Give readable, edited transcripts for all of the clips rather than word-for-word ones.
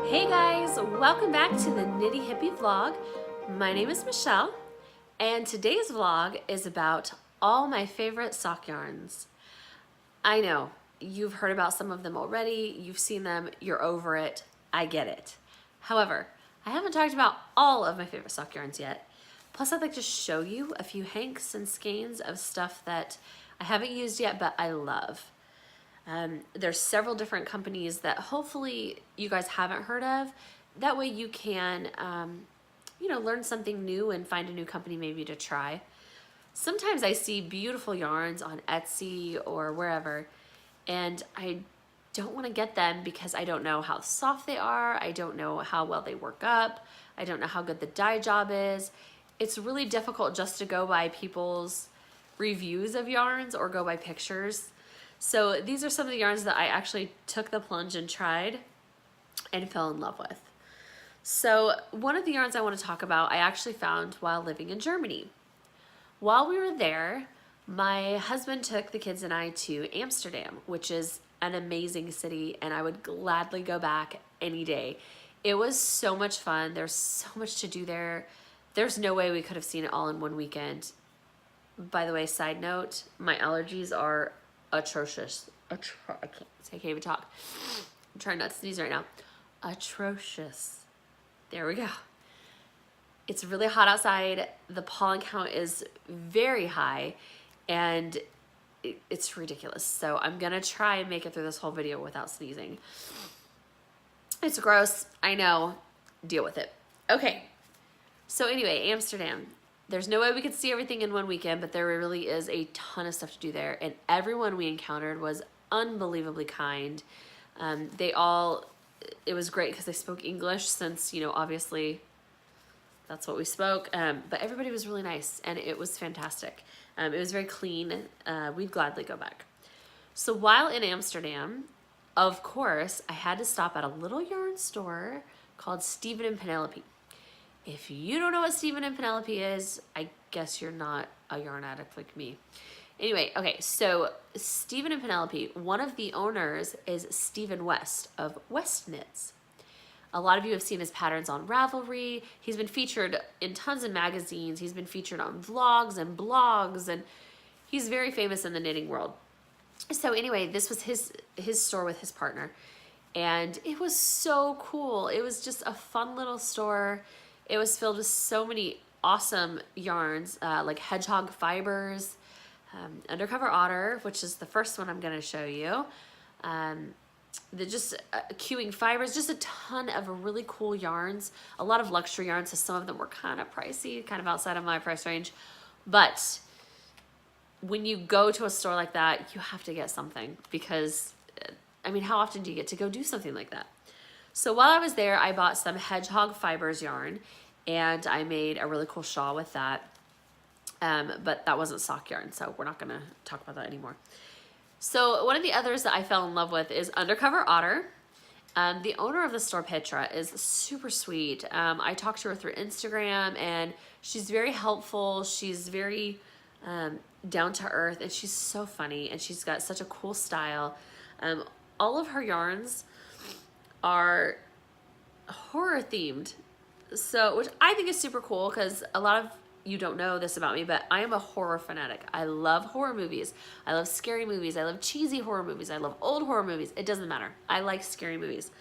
Hey guys, welcome back to the Knitty Hippie vlog. My name is Michelle, and today's vlog is about all my favorite sock yarns. I know, you've heard about some of them already, you've seen them, you're over it, I get it. However, I haven't talked about all of my favorite sock yarns yet. Plus, I'd like to show you a few hanks and skeins of stuff that I haven't used yet, but I love. There's several different companies that hopefully you guys haven't heard of. That way you can, learn something new and find a new company maybe to try. Sometimes I see beautiful yarns on Etsy or wherever, and I don't want to get them because I don't know how soft they are. I don't know how well they work up. I don't know how good the dye job is. It's really difficult just to go by people's reviews of yarns or go by pictures. So these are some of the yarns that I actually took the plunge and tried and fell in love with. So one of the yarns I want to talk about, I actually found while living in Germany. While we were there, my husband took the kids and I to Amsterdam, which is an amazing city, and I would gladly go back any day. It was so much fun. There's so much to do there. There's no way we could have seen it all in one weekend. By the way, side note, my allergies are atrocious. I can't even talk. I'm trying not to sneeze right now. Atrocious. There we go. It's really hot outside. The pollen count is very high, and it's ridiculous. So I'm gonna try and make it through this whole video without sneezing. It's gross, I know. Deal with it. Okay. So anyway, Amsterdam. There's no way we could see everything in one weekend, but there really is a ton of stuff to do there. And everyone we encountered was unbelievably kind. It was great because they spoke English since, obviously that's what we spoke. But everybody was really nice and it was fantastic. It was very clean. We'd gladly go back. So while in Amsterdam, of course, I had to stop at a little yarn store called Stephen and Penelope. If you don't know what Stephen and Penelope is, I guess you're not a yarn addict like me. Anyway, okay, so Stephen and Penelope, one of the owners is Stephen West of West Knits. A lot of you have seen his patterns on Ravelry. He's been featured in tons of magazines. He's been featured on vlogs and blogs, and he's very famous in the knitting world. So anyway, this was his store with his partner, and it was so cool. It was just a fun little store. It was filled with so many awesome yarns, like Hedgehog Fibers, Undercover Otter, which is the first one I'm going to show you. Qing Fibres, just a ton of really cool yarns. A lot of luxury yarns, so some of them were kind of pricey, kind of outside of my price range. But when you go to a store like that, you have to get something because, how often do you get to go do something like that? So while I was there, I bought some Hedgehog Fibers yarn, and I made a really cool shawl with that. But that wasn't sock yarn, so we're not going to talk about that anymore. So one of the others that I fell in love with is Undercover Otter. The owner of the store, Petra, is super sweet. I talked to her through Instagram, and she's very helpful. She's very down to earth, and she's so funny, and she's got such a cool style. All of her yarns are horror themed, so which I think is super cool because a lot of you don't know this about me, but I am a horror fanatic. I love horror movies. I love scary movies. I love cheesy horror movies. I love old horror movies. It doesn't matter. I like scary movies.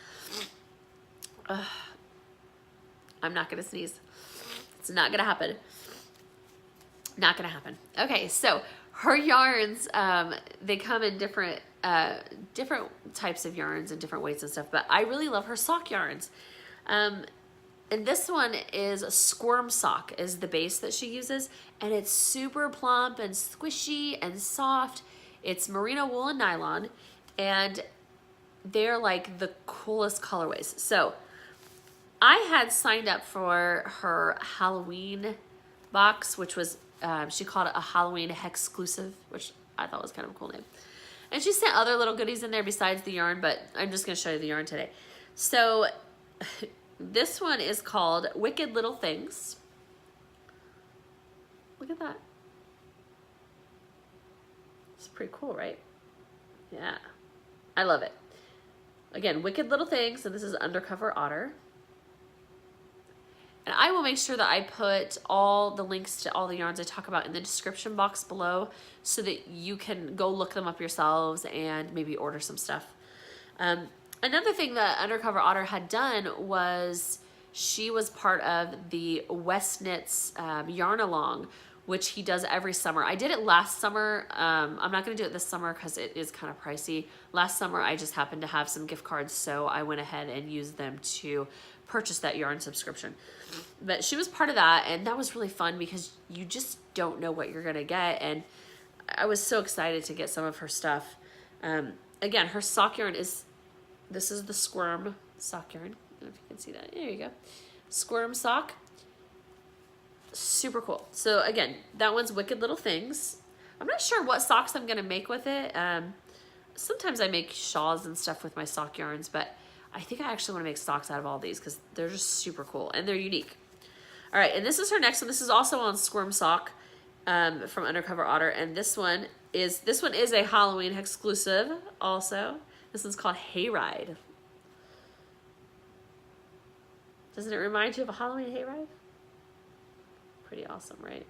I'm not gonna sneeze. It's not gonna happen. Not gonna happen. Okay, so her yarns, they come in different types of yarns and different weights and stuff, but I really love her sock yarns. And this one is a Squirm Sock is the base that she uses, and it's super plump and squishy and soft. It's merino wool and nylon, and they're like the coolest colorways. So I had signed up for her Halloween box, which was, she called it a Halloween exclusive, which I thought was kind of a cool name. And she sent other little goodies in there besides the yarn, but I'm just going to show you the yarn today. So this one is called Wicked Little Things. Look at that. It's pretty cool, right? Yeah. I love it. Again, Wicked Little Things, and this is Undercover Otter. And I will make sure that I put all the links to all the yarns I talk about in the description box below so that you can go look them up yourselves and maybe order some stuff. Another thing that Undercover Otter had done was she was part of the West Knits Yarn Along, which he does every summer. I did it last summer. I'm not gonna do it this summer because it is kind of pricey. Last summer, I just happened to have some gift cards, so I went ahead and used them to purchase that yarn subscription. But she was part of that, and that was really fun because you just don't know what you're gonna get, and I was so excited to get some of her stuff. Again, her sock yarn this is the Squirm sock yarn. I don't know if you can see that. There you go. Squirm sock. Super cool. So again, that one's Wicked Little Things. I'm not sure what socks I'm gonna make with it. Sometimes I make shawls and stuff with my sock yarns, but I think I actually want to make socks out of all these because they're just super cool and they're unique. All right, and this is her next one. This is also on Squirm Sock from Undercover Otter, and this one is a Halloween exclusive also. This one's called Hayride. Doesn't it remind you of a Halloween hayride? Pretty awesome, right?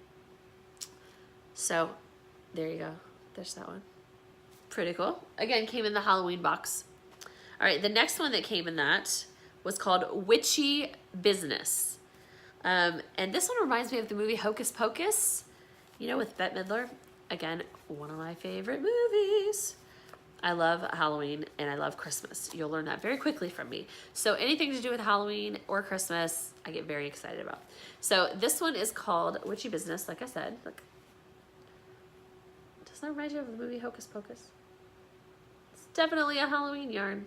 So there you go. There's that one. Pretty cool. Again, came in the Halloween box. All right, the next one that came in that was called Witchy Business. And this one reminds me of the movie Hocus Pocus, you know, with Bette Midler. Again, one of my favorite movies. I love Halloween and I love Christmas. You'll learn that very quickly from me. So anything to do with Halloween or Christmas, I get very excited about. So this one is called Witchy Business, like I said. Look. Doesn't that remind you of the movie Hocus Pocus? It's definitely a Halloween yarn.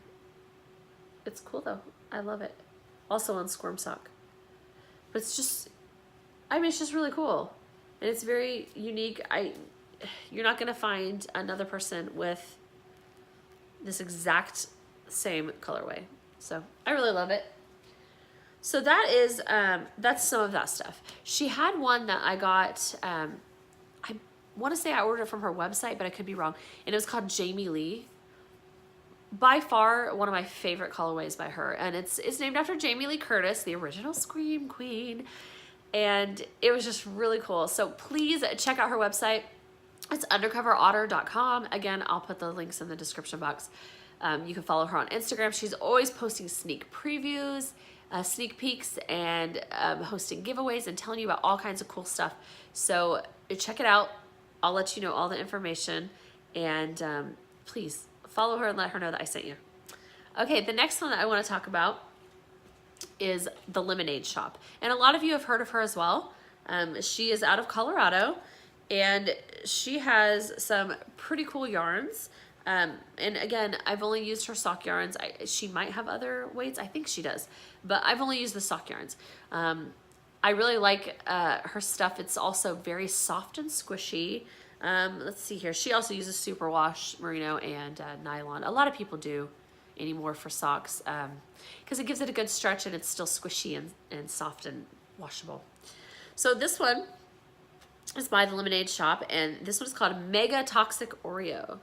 It's cool though. I love it. Also on Squirm Sock. But it's just, I mean, it's just really cool. And it's very unique. You're not gonna find another person with this exact same colorway. So I really love it. So that is, that's some of that stuff. She had one that I got, I wanna say I ordered it from her website, but I could be wrong. And it was called Jamie Lee. By far one of my favorite colorways by her. And it's named after Jamie Lee Curtis, the original Scream Queen. And it was just really cool. So please check out her website. It's undercoverotter.com. Again, I'll put the links in the description box. You can follow her on Instagram. She's always posting sneak previews, sneak peeks, and hosting giveaways and telling you about all kinds of cool stuff. So check it out. I'll let you know all the information. And please follow her and let her know that I sent you. Okay, the next one that I want to talk about is the Lemonade Shop. And a lot of you have heard of her as well. She is out of Colorado. And she has some pretty cool yarns. And again, I've only used her sock yarns. She might have other weights. I think she does. But I've only used the sock yarns. I really like her stuff. It's also very soft and squishy. Let's see here. She also uses superwash, merino, and nylon. A lot of people do anymore for socks because it gives it a good stretch and it's still squishy and soft and washable. So this one is by the Lemonade Shop, and this one's called Mega Toxic Oreo.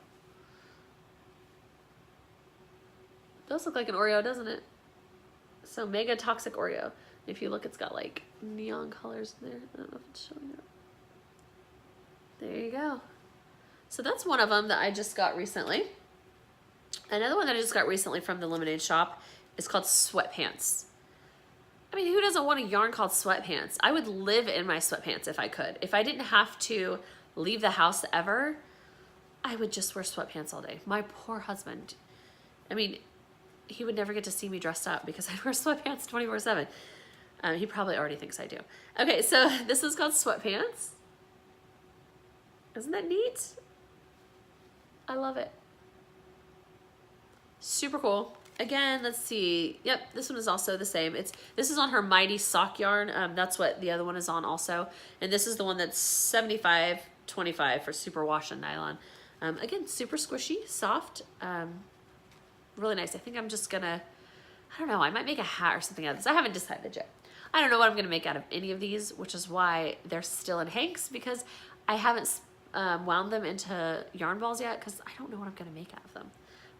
Does look like an Oreo, doesn't it? So Mega Toxic Oreo. If you look, it's got like neon colors in there. I don't know if it's showing up. There you go. So that's one of them that I just got recently. Another one that I just got recently from the Lemonade Shop is called Sweatpants. I mean, who doesn't want a yarn called Sweatpants? I would live in my sweatpants if I could. If I didn't have to leave the house ever, I would just wear sweatpants all day. My poor husband. I mean, he would never get to see me dressed up because I wear sweatpants 24/7. He probably already thinks I do. Okay, so this is called Sweatpants. Isn't that neat? I love it. Super cool. Again, let's see. Yep, this one is also the same. This is on her Mighty Sock yarn. That's what the other one is on also. And this is the one that's 75/25 for superwash and nylon. Again, super squishy, soft, really nice. I think I'm just gonna, I don't know, I might make a hat or something out of this. I haven't decided yet. I don't know what I'm gonna make out of any of these, which is why they're still in hanks because I haven't wound them into yarn balls yet because I don't know what I'm gonna make out of them.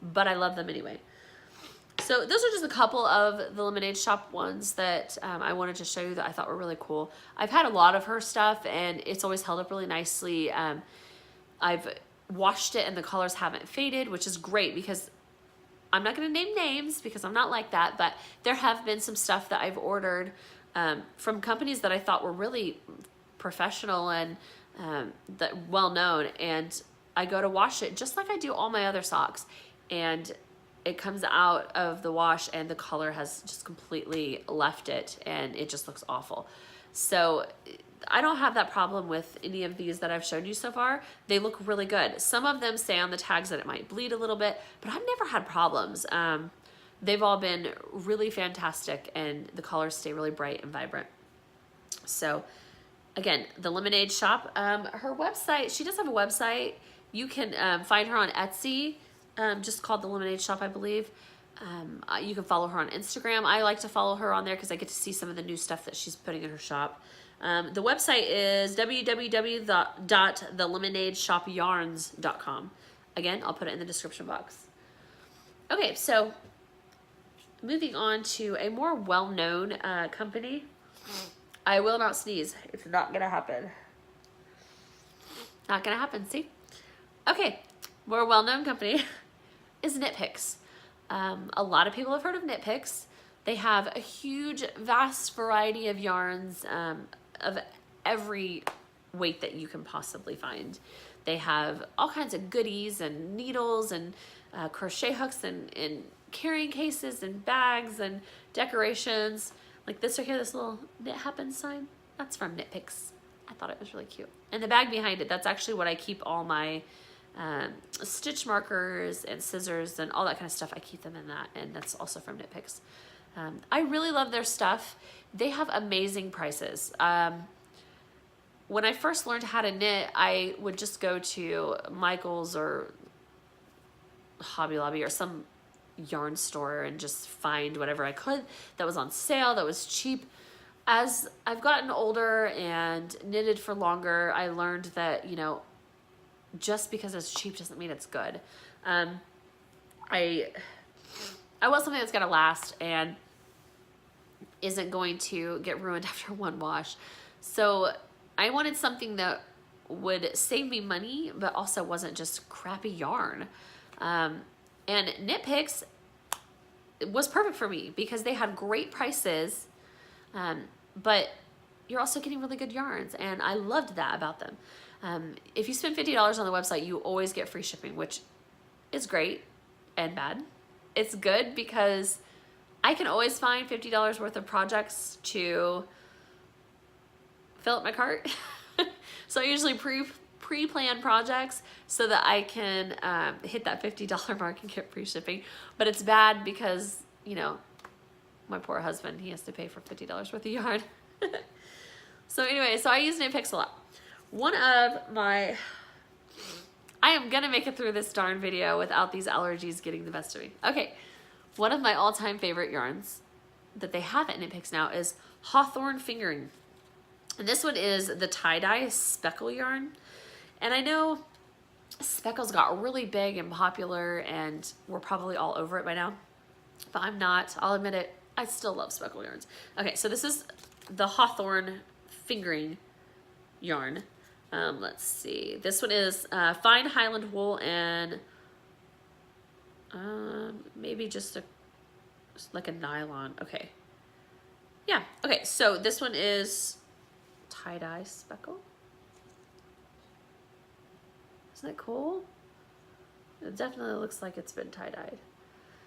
But I love them anyway. So those are just a couple of the Lemonade Shop ones that I wanted to show you that I thought were really cool. I've had a lot of her stuff and it's always held up really nicely. I've washed it and the colors haven't faded, which is great because I'm not going to name names because I'm not like that, but there have been some stuff that I've ordered from companies that I thought were really professional and that well known, and I go to wash it just like I do all my other socks, and it comes out of the wash and the color has just completely left it and it just looks awful. So I don't have that problem with any of these that I've shown you so far. They look really good. Some of them say on the tags that it might bleed a little bit, but I've never had problems. They've all been really fantastic and the colors stay really bright and vibrant. So again, the Lemonade Shop, her website, she does have a website. You can find her on Etsy, just called the Lemonade Shop, I believe. You can follow her on Instagram. I like to follow her on there because I get to see some of the new stuff that she's putting in her shop. The website is www.thelemonadeshopyarns.com. Again, I'll put it in the description box. Okay, so moving on to a more well-known company. I will not sneeze. It's not gonna happen. Not gonna happen, see? Okay, more well-known company is Knit Picks. A lot of people have heard of Knit Picks. They have a huge, vast variety of yarns of every weight that you can possibly find. They have all kinds of goodies and needles and crochet hooks and carrying cases and bags and decorations. Like this right here, this little Knit Happens sign, that's from Knit Picks. I thought it was really cute. And the bag behind it, that's actually what I keep all my stitch markers and scissors and all that kind of stuff. I keep them in that, and that's also from Knit Picks. I really love their stuff. They have amazing prices. When I first learned how to knit, I would just go to Michael's or Hobby Lobby or some yarn store and just find whatever I could that was on sale, that was cheap. As I've gotten older and knitted for longer, I learned that, you know, just because it's cheap doesn't mean it's good. I want something that's gonna last and isn't going to get ruined after one wash. So I wanted something that would save me money, but also wasn't just crappy yarn. And Knit Picks was perfect for me because they had great prices, but you're also getting really good yarns, and I loved that about them. If you spend $50 on the website, you always get free shipping, which is great and bad. It's good because I can always find $50 worth of projects to fill up my cart. So I usually pre-plan projects so that I can hit that $50 mark and get free shipping. But it's bad because, you know, my poor husband, he has to pay for $50 worth of yarn. So anyway, so I use Knit Picks a lot. One of my, I am gonna make it through this darn video without these allergies getting the best of me. Okay, one of my all-time favorite yarns that they have at Knit Picks now is Hawthorne Fingering. And this one is the tie-dye speckle yarn. And I know speckles got really big and popular and we're probably all over it by now, but I'm not. I'll admit it, I still love speckle yarns. Okay, so this is the Hawthorne Fingering yarn. Let's see. This one is fine Highland wool and maybe just like a nylon. Okay. Yeah. Okay. So this one is tie-dye speckle. Isn't that cool? It definitely looks like it's been tie-dyed.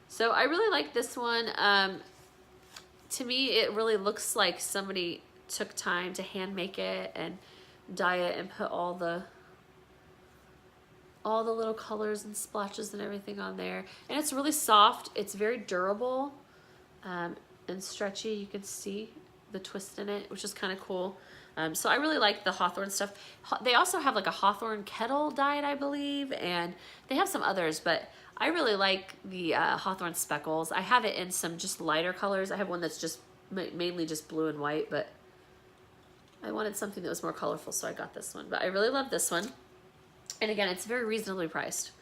So I really like this one. To me, it really looks like somebody took time to hand make it and dye it and put all the little colors and splotches and everything on there. And it's really soft. It's very durable and stretchy. You can see the twist in it, which is kind of cool. So I really like the Hawthorne stuff. They also have like a Hawthorne kettle dyed, I believe, and they have some others, but I really like the Hawthorne speckles. I have it in some just lighter colors. I have one that's just mainly just blue and white, but I wanted something that was more colorful, so I got this one. But I really love this one. And again, it's very reasonably priced.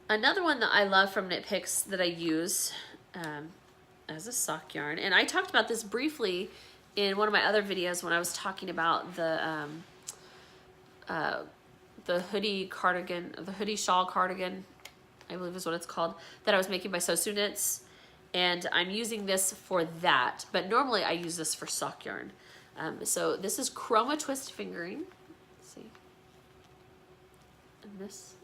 Another one that I love from Knit Picks that I use as a sock yarn. And I talked about this briefly in one of my other videos when I was talking about the hoodie cardigan, the hoodie shawl cardigan, I believe is what it's called, that I was making by Sew Knits. And I'm using this for that, but normally I use this for sock yarn. So this is Chroma Twist fingering. Let's see. And this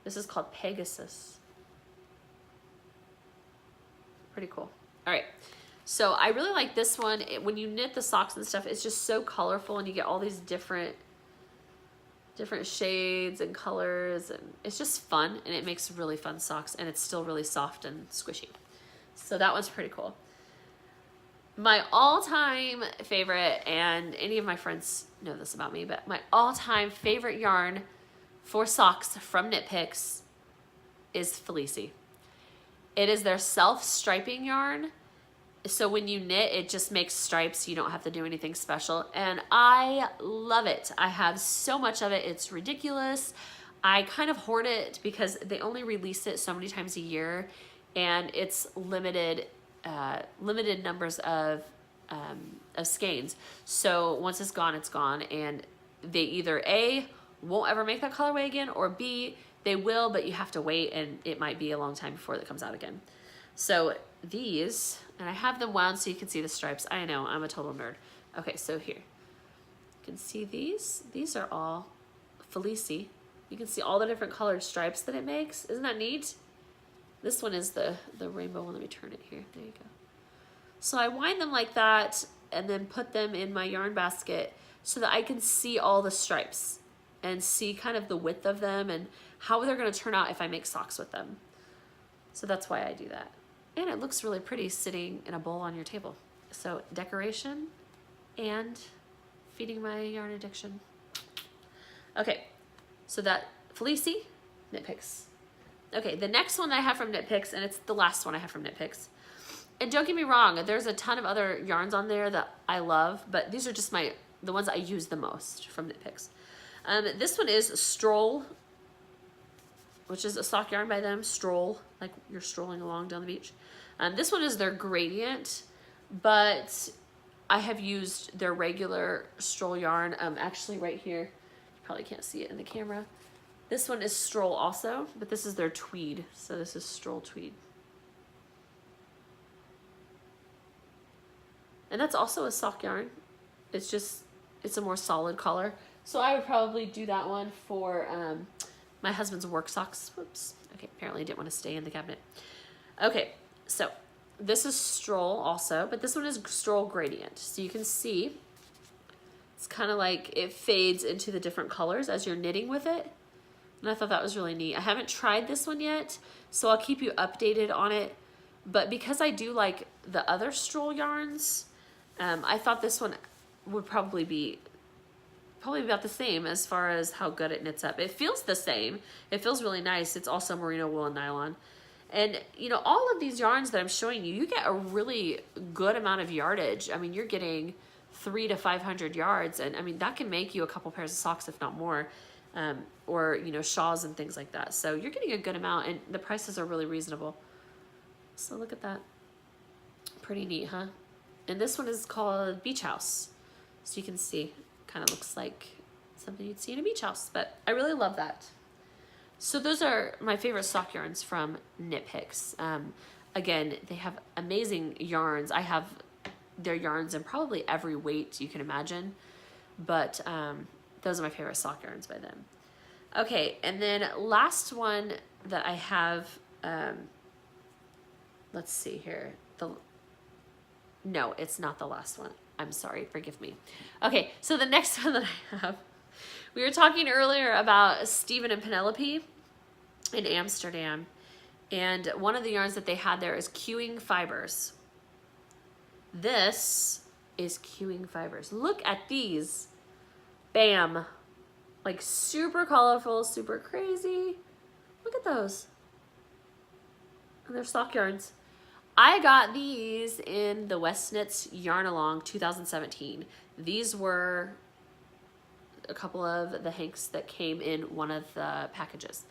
is called Pegasus. Pretty cool. All right. So I really like this one. When you knit the socks and stuff, it's just so colorful and you get all these different shades and colors, and it's just fun, and it makes really fun socks, and it's still really soft and squishy. So that one's pretty cool. My all-time favorite, and any of my friends know this about me, but my all-time favorite yarn for socks from Knit Picks is Fleecy. It is their self-striping yarn. So when you knit, it just makes stripes. You don't have to do anything special. And I love it. I have so much of it. It's ridiculous. I kind of hoard it because they only release it so many times a year. And it's limited numbers of skeins. So once it's gone, it's gone. And they either A, won't ever make that colorway again, or B, they will, but you have to wait, and it might be a long time before it comes out again. So these, and I have them wound so you can see the stripes. I know, I'm a total nerd. Okay, so here, you can see these. These are all Fleecy. You can see all the different colored stripes that it makes. Isn't that neat? This one is the rainbow one. Let me turn it here. There you go. So I wind them like that and then put them in my yarn basket so that I can see all the stripes and see kind of the width of them and how they're going to turn out if I make socks with them. So that's why I do that. And it looks really pretty sitting in a bowl on your table. So decoration and feeding my yarn addiction. Okay, so that Fleecy, Knit Picks. Okay, the next one I have from Knit Picks, and it's the last one I have from Knit Picks. And don't get me wrong, there's a ton of other yarns on there that I love, but these are just the ones I use the most from Knit Picks. This one is Stroll, which is a sock yarn by them. Stroll, like you're strolling along down the beach. This one is their gradient, but I have used their regular Stroll yarn. Actually right here, you probably can't see it in the camera. This one is Stroll also, but this is their tweed. So this is Stroll tweed. And that's also a sock yarn. It's a more solid color. So I would probably do that one for my husband's work socks. Whoops. Okay, apparently I didn't want to stay in the cabinet. Okay, so this is Stroll also, but this one is Stroll Gradient. So you can see it's kind of like it fades into the different colors as you're knitting with it. And I thought that was really neat. I haven't tried this one yet, so I'll keep you updated on it. But because I do like the other Stroll yarns, I thought this one would probably be about the same as far as how good it knits up. It feels the same. It feels really nice. It's also merino wool and nylon. And you know, all of these yarns that I'm showing you, you get a really good amount of yardage. I mean, you're getting 300 to 500 yards, and I mean, that can make you a couple pairs of socks, if not more, or you know, shawls and things like that. So you're getting a good amount, and the prices are really reasonable. So look at that. Pretty neat, huh? And this one is called Beach House. So you can see, kind of looks like something you'd see in a beach house, but I really love that. So those are my favorite sock yarns from Knit Picks. Again, they have amazing yarns. I have their yarns in probably every weight you can imagine, but those are my favorite sock yarns by them. Okay, and then last one that I have, let's see here. No, it's not the last one. I'm sorry, forgive me. Okay, so the next one that I have, we were talking earlier about Stephen and Penelope in Amsterdam, and one of the yarns that they had there is Qing Fibres. This is Qing Fibres. Look at these. Bam. Like super colorful, super crazy. Look at those. And they're sock yarns. I got these in the West Knits Yarn Along 2017. These were a couple of the hanks that came in one of the packages.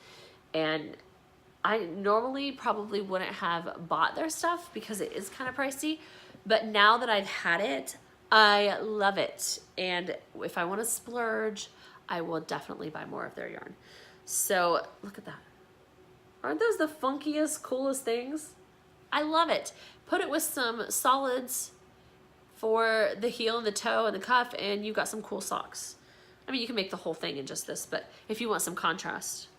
And I normally probably wouldn't have bought their stuff because it is kind of pricey, but now that I've had it, I love it. And if I want to splurge, I will definitely buy more of their yarn. So look at that. Aren't those the funkiest, coolest things? I love it. Put it with some solids for the heel and the toe and the cuff, and you've got some cool socks. I mean, you can make the whole thing in just this, but if you want some contrast.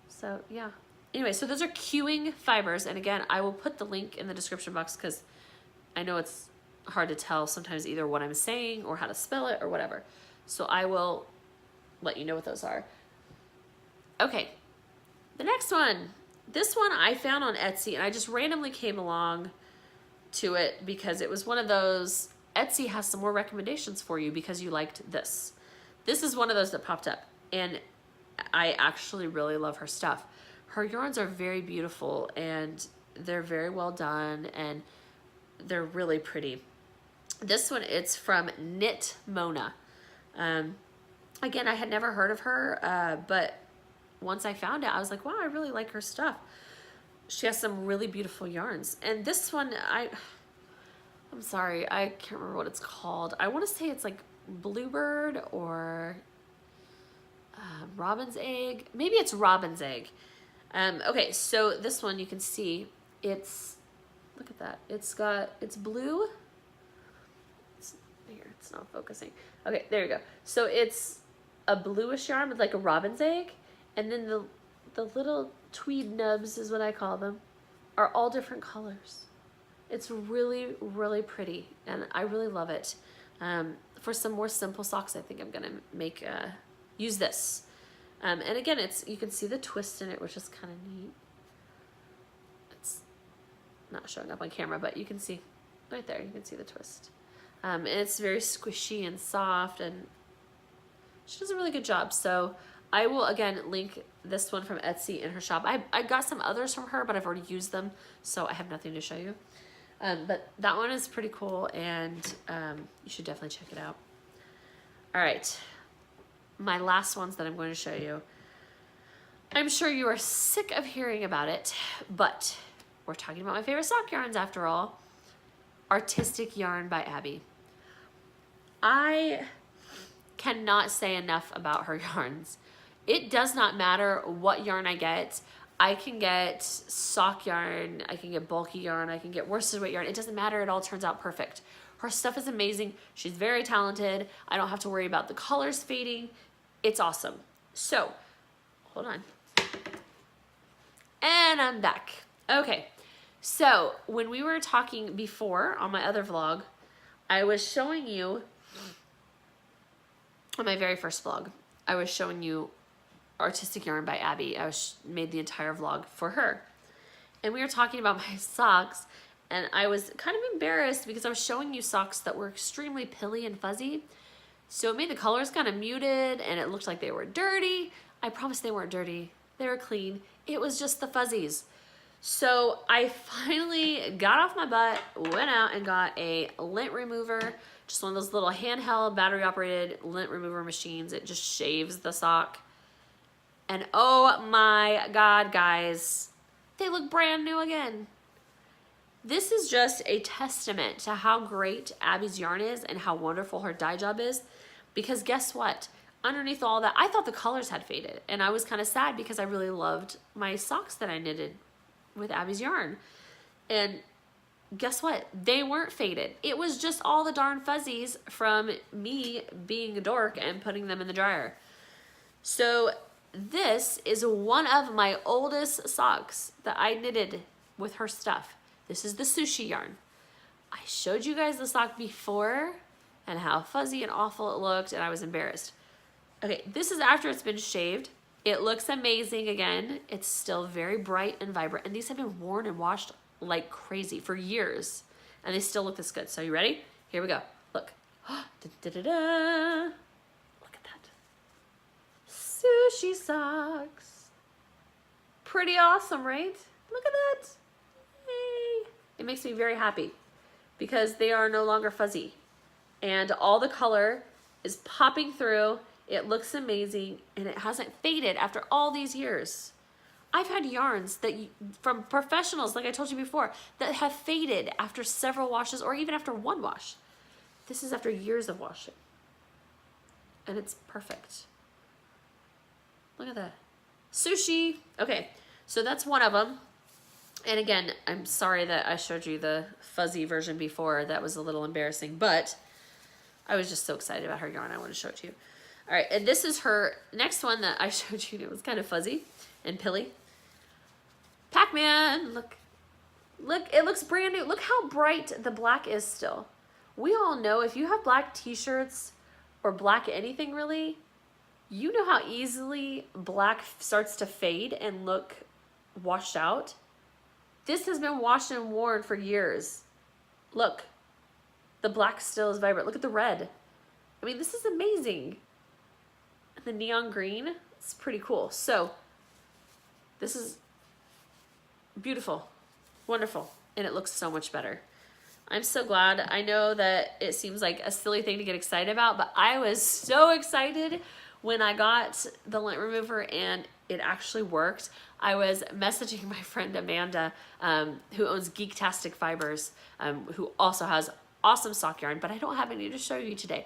So yeah. Anyway, so those are Qing Fibers, and again, I will put the link in the description box because I know it's hard to tell sometimes either what I'm saying or how to spell it or whatever. So I will let you know what those are. Okay, the next one. This one I found on Etsy, and I just randomly came along to it because it was one of those, Etsy has some more recommendations for you because you liked this. This is one of those that popped up, and I actually really love her stuff. Her yarns are very beautiful, and they're very well done, and they're really pretty. This one, it's from Knit Mona. Again, I had never heard of her, but once I found it, I was like, wow, I really like her stuff. She has some really beautiful yarns. And this one, I'm sorry, I can't remember what it's called. I want to say it's like Bluebird or Robin's Egg. Maybe it's Robin's Egg. Okay, so this one you can see, it's, look at that. It's blue. It's not focusing. Okay, there you go. So it's a bluish yarn with like a robin's egg, and then the little tweed nubs is what I call them, are all different colors. It's really, really pretty, and I really love it. For some more simple socks, I think I'm gonna use this. And again, you can see the twist in it, which is kind of neat. It's not showing up on camera, but you can see right there, you can see the twist. And it's very squishy and soft, and she does a really good job. So I will, again, link this one from Etsy in her shop. I got some others from her, but I've already used them, so I have nothing to show you. But that one is pretty cool, and you should definitely check it out. All right, my last ones that I'm going to show you. I'm sure you are sick of hearing about it, but we're talking about my favorite sock yarns after all. Artistic Yarn by Abby. I cannot say enough about her yarns. It does not matter what yarn I get. I can get sock yarn, I can get bulky yarn, I can get worsted weight yarn. It doesn't matter, it all turns out perfect. Her stuff is amazing. She's very talented. I don't have to worry about the colors fading. It's awesome. So, hold on. And I'm back. Okay. So when we were talking before on my other vlog, I was showing you, on my very first vlog, I was showing you Artistic Yarn by Abby. I made the entire vlog for her. And we were talking about my socks, and I was kind of embarrassed because I was showing you socks that were extremely pilly and fuzzy. So it made the colors kind of muted, and it looked like they were dirty. I promise they weren't dirty. They were clean. It was just the fuzzies. So I finally got off my butt, went out and got a lint remover, just one of those little handheld battery operated lint remover machines. It just shaves the sock. And oh my God, guys, they look brand new again. This is just a testament to how great Abby's yarn is and how wonderful her dye job is. Because guess what? Underneath all that, I thought the colors had faded, and I was kind of sad because I really loved my socks that I knitted with Abby's yarn. And guess what? They weren't faded. It was just all the darn fuzzies from me being a dork and putting them in the dryer. So this is one of my oldest socks that I knitted with her stuff. This is the sushi yarn. I showed you guys the sock before and how fuzzy and awful it looked, and I was embarrassed. Okay, this is after it's been shaved. It looks amazing again. It's still very bright and vibrant, and these have been worn and washed like crazy for years, and they still look this good. So you ready? Here we go. Look. Da-da-da-da. Look at that. Sushi socks. Pretty awesome, right? Look at that. Yay. It makes me very happy because they are no longer fuzzy, and all the color is popping through. It looks amazing, and it hasn't faded after all these years. I've had yarns that from professionals, like I told you before, that have faded after several washes or even after one wash. This is after years of washing. And it's perfect. Look at that. Sushi. Okay, so that's one of them. And again, I'm sorry that I showed you the fuzzy version before. That was a little embarrassing, but I was just so excited about her yarn. I want to show it to you. All right, and this is her next one that I showed you. It was kind of fuzzy and pilly. Pac-Man, look, it looks brand new. Look how bright the black is still. We all know if you have black t-shirts or black anything really, you know how easily black starts to fade and look washed out. This has been washed and worn for years. Look, the black still is vibrant. Look at the red. I mean, this is amazing. The neon green, it's pretty cool. So this is beautiful, wonderful, and it looks so much better. I'm so glad. I know that it seems like a silly thing to get excited about, but I was so excited when I got the lint remover and it actually worked. I was messaging my friend Amanda, who owns Geektastic Fibers, who also has awesome sock yarn, but I don't have any to show you today.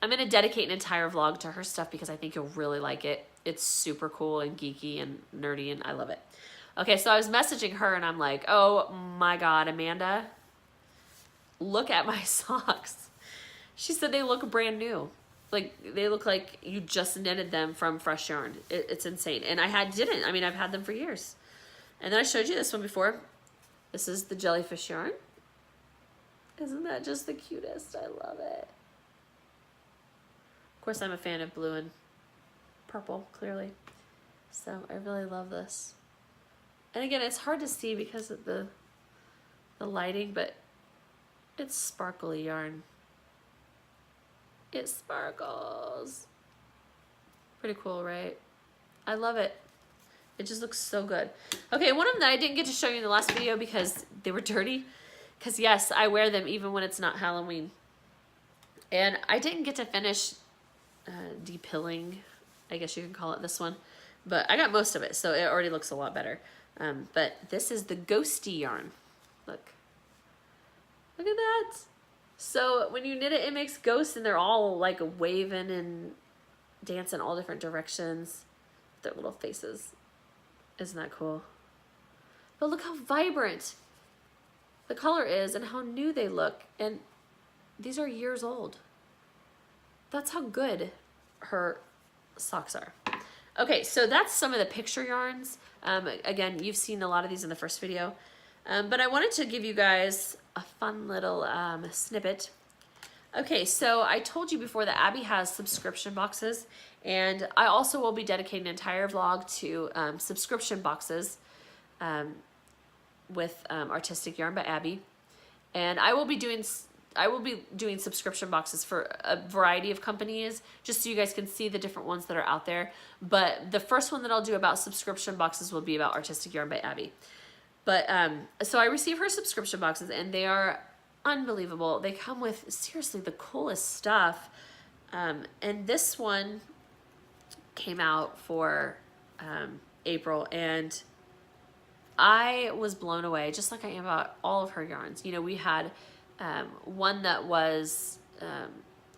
I'm going to dedicate an entire vlog to her stuff because I think you'll really like it. It's super cool and geeky and nerdy and I love it. Okay, so I was messaging her and I'm like, oh my God, Amanda, look at my socks. She said they look brand new. Like they look like you just knitted them from fresh yarn. It's insane. And didn't. I mean, I've had them for years. And then I showed you this one before. This is the jellyfish yarn. Isn't that just the cutest? I love it. Of course, I'm a fan of blue and purple, clearly. So I really love this. And again, it's hard to see because of the lighting, but it's sparkly yarn. It sparkles. Pretty cool, right? I love it. It just looks so good. Okay, one of them that I didn't get to show you in the last video because they were dirty. Because yes, I wear them even when it's not Halloween. And I didn't get to finish depilling, I guess you can call it this one. But I got most of it, so it already looks a lot better. But this is the ghosty yarn. Look. Look at that. So when you knit it, it makes ghosts and they're all like waving and dancing all different directions. Their little faces. Isn't that cool? But look how vibrant the color is and how new they look. And these are years old. That's how good her socks are. Okay, so that's some of the picture yarns. Again, you've seen a lot of these in the first video. But I wanted to give you guys a fun little snippet. Okay, so I told you before that Abby has subscription boxes, and I also will be dedicating an entire vlog to subscription boxes with Artistic Yarn by Abby. And I will be doing subscription boxes for a variety of companies, just so you guys can see the different ones that are out there. But the first one that I'll do about subscription boxes will be about Artistic Yarn by Abby. But so I receive her subscription boxes and they are unbelievable. They come with seriously the coolest stuff. And this one came out for April and I was blown away, just like I am about all of her yarns. You know, we had one that was,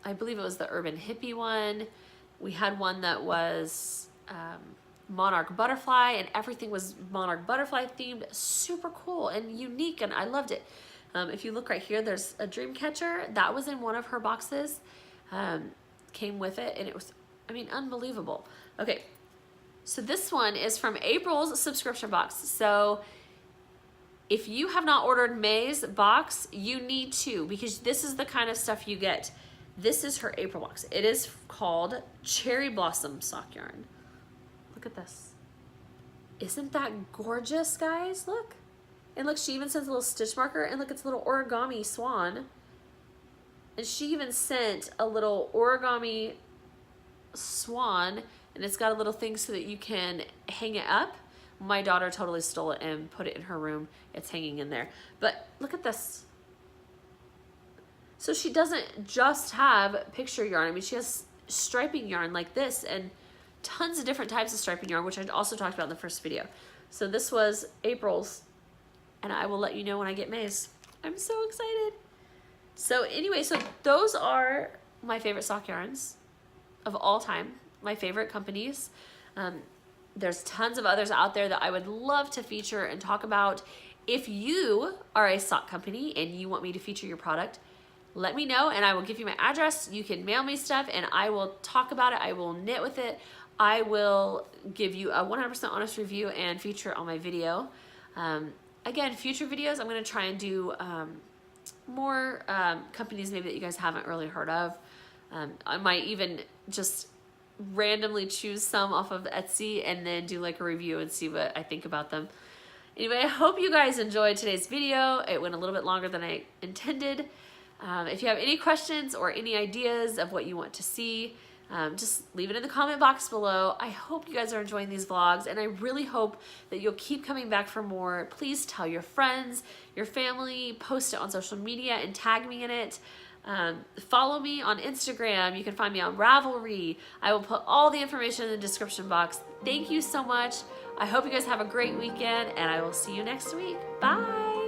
I believe it was the Urban Hippie one. We had one that was Monarch Butterfly, and everything was Monarch Butterfly themed. Super cool and unique, and I loved it. If you look right here, there's a dream catcher. That was in one of her boxes. Came with it, and it was, I mean, unbelievable. Okay, so this one is from April's subscription box. So if you have not ordered May's box, you need to, because this is the kind of stuff you get. This is her April box. It is called Cherry Blossom Sock Yarn. Look at this. Isn't that gorgeous, guys? Look. And look, she even sends a little stitch marker, and look, it's a little origami swan. And she even sent a little origami swan, and it's got a little thing so that you can hang it up. My daughter totally stole it and put it in her room. It's hanging in there. But look at this. So she doesn't just have picture yarn. I mean, she has striping yarn like this and tons of different types of striping yarn, which I also talked about in the first video. So this was April's, and I will let you know when I get May's. I'm so excited. So anyway, so those are my favorite sock yarns of all time, my favorite companies. There's tons of others out there that I would love to feature and talk about. If you are a sock company and you want me to feature your product, let me know and I will give you my address. You can mail me stuff and I will talk about it. I will knit with it. I will give you a 100% honest review and feature it on my video. Again, future videos, I'm going to try and do more companies maybe that you guys haven't really heard of. I might even just randomly choose some off of Etsy and then do like a review and see what I think about them. Anyway, I hope you guys enjoyed today's video. It went a little bit longer than I intended. If you have any questions or any ideas of what you want to see, just leave it in the comment box below. I hope you guys are enjoying these vlogs, and I really hope that you'll keep coming back for more. Please tell your friends, your family, post it on social media and tag me in it. Follow me on Instagram. You can find me on Ravelry. I will put all the information in the description box. Thank you so much. I hope you guys have a great weekend, and I will see you next week. Bye.